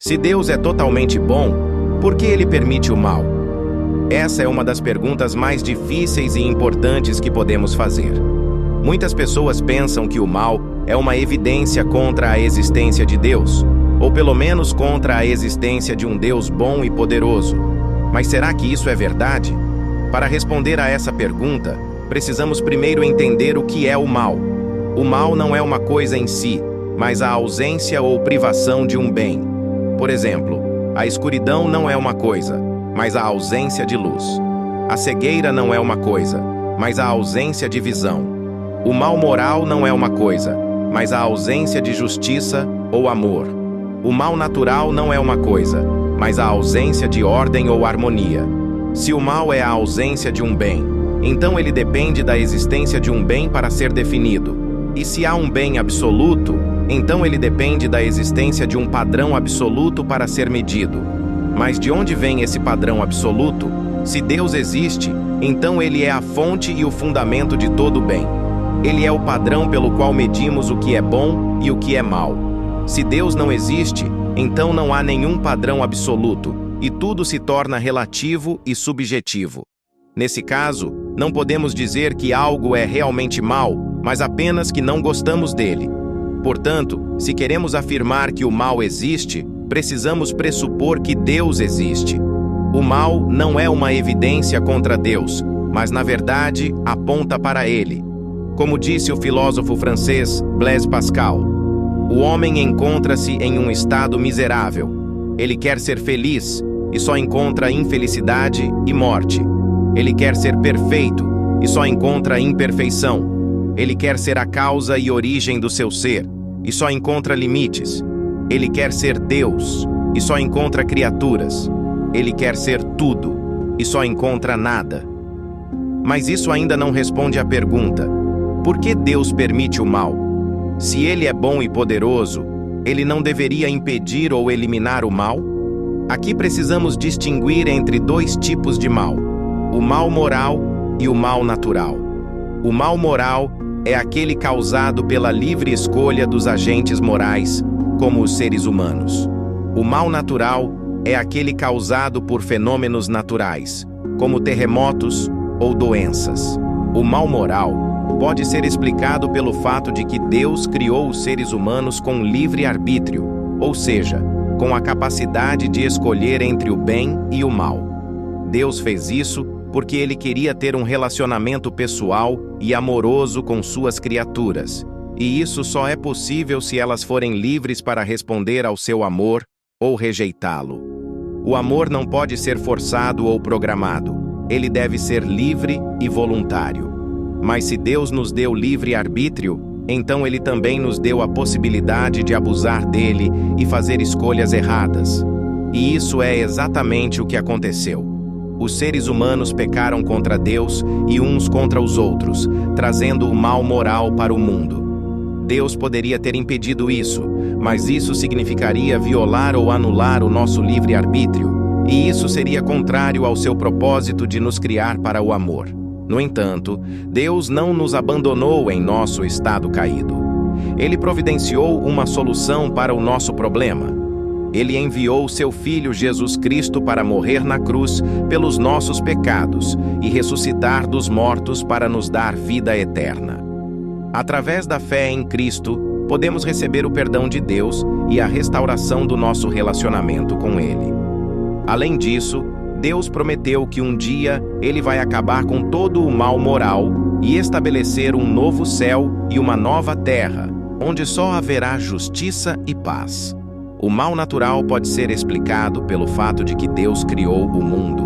Se Deus é totalmente bom, por que ele permite o mal? Essa é uma das perguntas mais difíceis e importantes que podemos fazer. Muitas pessoas pensam que o mal é uma evidência contra a existência de Deus, ou pelo menos contra a existência de um Deus bom e poderoso. Mas será que isso é verdade? Para responder a essa pergunta, precisamos primeiro entender o que é o mal. O mal não é uma coisa em si, mas a ausência ou privação de um bem. Por exemplo, a escuridão não é uma coisa, mas a ausência de luz. A cegueira não é uma coisa, mas a ausência de visão. O mal moral não é uma coisa, mas a ausência de justiça ou amor. O mal natural não é uma coisa, mas a ausência de ordem ou harmonia. Se o mal é a ausência de um bem, então ele depende da existência de um bem para ser definido. E se há um bem absoluto, então ele depende da existência de um padrão absoluto para ser medido. Mas de onde vem esse padrão absoluto? Se Deus existe, então ele é a fonte e o fundamento de todo o bem. Ele é o padrão pelo qual medimos o que é bom e o que é mal. Se Deus não existe, então não há nenhum padrão absoluto, e tudo se torna relativo e subjetivo. Nesse caso, não podemos dizer que algo é realmente mal, mas apenas que não gostamos dele. Portanto, se queremos afirmar que o mal existe, precisamos pressupor que Deus existe. O mal não é uma evidência contra Deus, mas na verdade aponta para ele. Como disse o filósofo francês Blaise Pascal, o homem encontra-se em um estado miserável. Ele quer ser feliz e só encontra infelicidade e morte. Ele quer ser perfeito e só encontra imperfeição. Ele quer ser a causa e origem do seu ser e só encontra limites. Ele quer ser Deus e só encontra criaturas. Ele quer ser tudo e só encontra nada. Mas isso ainda não responde à pergunta: por que Deus permite o mal? Se ele é bom e poderoso, ele não deveria impedir ou eliminar o mal? Aqui precisamos distinguir entre dois tipos de mal: o mal moral e o mal natural. O mal moral é aquele causado pela livre escolha dos agentes morais, como os seres humanos. O mal natural é aquele causado por fenômenos naturais, como terremotos ou doenças. O mal moral pode ser explicado pelo fato de que Deus criou os seres humanos com livre arbítrio, ou seja, com a capacidade de escolher entre o bem e o mal. Deus fez isso porque ele queria ter um relacionamento pessoal e amoroso com suas criaturas, e isso só é possível se elas forem livres para responder ao seu amor ou rejeitá-lo. O amor não pode ser forçado ou programado, ele deve ser livre e voluntário. Mas se Deus nos deu livre arbítrio, então ele também nos deu a possibilidade de abusar dele e fazer escolhas erradas. E isso é exatamente o que aconteceu. Os seres humanos pecaram contra Deus e uns contra os outros, trazendo o mal moral para o mundo. Deus poderia ter impedido isso, mas isso significaria violar ou anular o nosso livre-arbítrio, e isso seria contrário ao seu propósito de nos criar para o amor. No entanto, Deus não nos abandonou em nosso estado caído. Ele providenciou uma solução para o nosso problema. Ele enviou seu Filho Jesus Cristo para morrer na cruz pelos nossos pecados e ressuscitar dos mortos para nos dar vida eterna. Através da fé em Cristo, podemos receber o perdão de Deus e a restauração do nosso relacionamento com Ele. Além disso, Deus prometeu que um dia Ele vai acabar com todo o mal moral e estabelecer um novo céu e uma nova terra, onde só haverá justiça e paz. O mal natural pode ser explicado pelo fato de que Deus criou o mundo,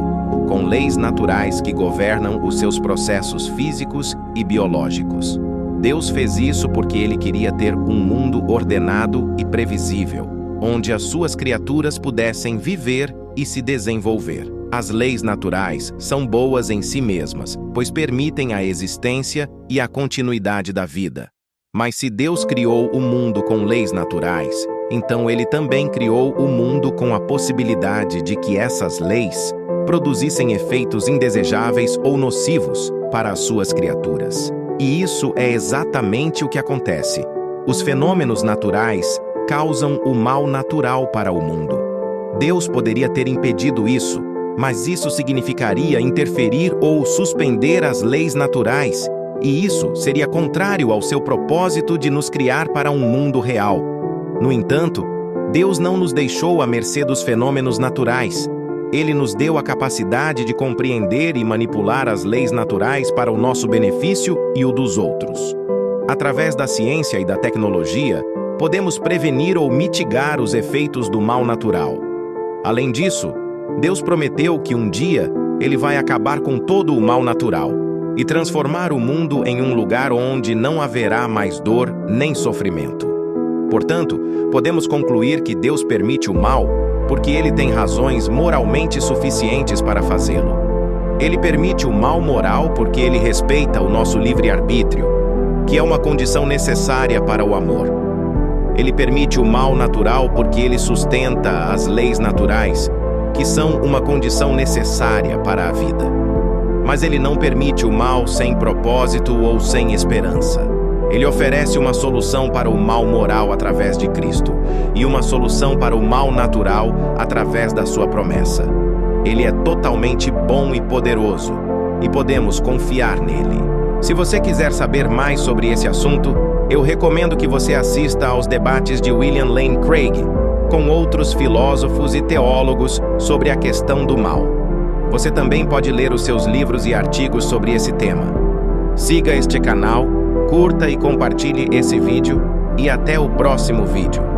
com leis naturais que governam os seus processos físicos e biológicos. Deus fez isso porque Ele queria ter um mundo ordenado e previsível, onde as suas criaturas pudessem viver e se desenvolver. As leis naturais são boas em si mesmas, pois permitem a existência e a continuidade da vida. Mas se Deus criou o mundo com leis naturais, então Ele também criou o mundo com a possibilidade de que essas leis produzissem efeitos indesejáveis ou nocivos para as suas criaturas. E isso é exatamente o que acontece. Os fenômenos naturais causam o mal natural para o mundo. Deus poderia ter impedido isso, mas isso significaria interferir ou suspender as leis naturais, e isso seria contrário ao seu propósito de nos criar para um mundo real. No entanto, Deus não nos deixou à mercê dos fenômenos naturais. Ele nos deu a capacidade de compreender e manipular as leis naturais para o nosso benefício e o dos outros. Através da ciência e da tecnologia, podemos prevenir ou mitigar os efeitos do mal natural. Além disso, Deus prometeu que um dia Ele vai acabar com todo o mal natural e transformar o mundo em um lugar onde não haverá mais dor nem sofrimento. Portanto, podemos concluir que Deus permite o mal porque Ele tem razões moralmente suficientes para fazê-lo. Ele permite o mal moral porque Ele respeita o nosso livre-arbítrio, que é uma condição necessária para o amor. Ele permite o mal natural porque Ele sustenta as leis naturais, que são uma condição necessária para a vida. Mas Ele não permite o mal sem propósito ou sem esperança. Ele oferece uma solução para o mal moral através de Cristo e uma solução para o mal natural através da sua promessa. Ele é totalmente bom e poderoso, e podemos confiar nele. Se você quiser saber mais sobre esse assunto, eu recomendo que você assista aos debates de William Lane Craig com outros filósofos e teólogos sobre a questão do mal. Você também pode ler os seus livros e artigos sobre esse tema. Siga este canal, curta e compartilhe esse vídeo, e até o próximo vídeo.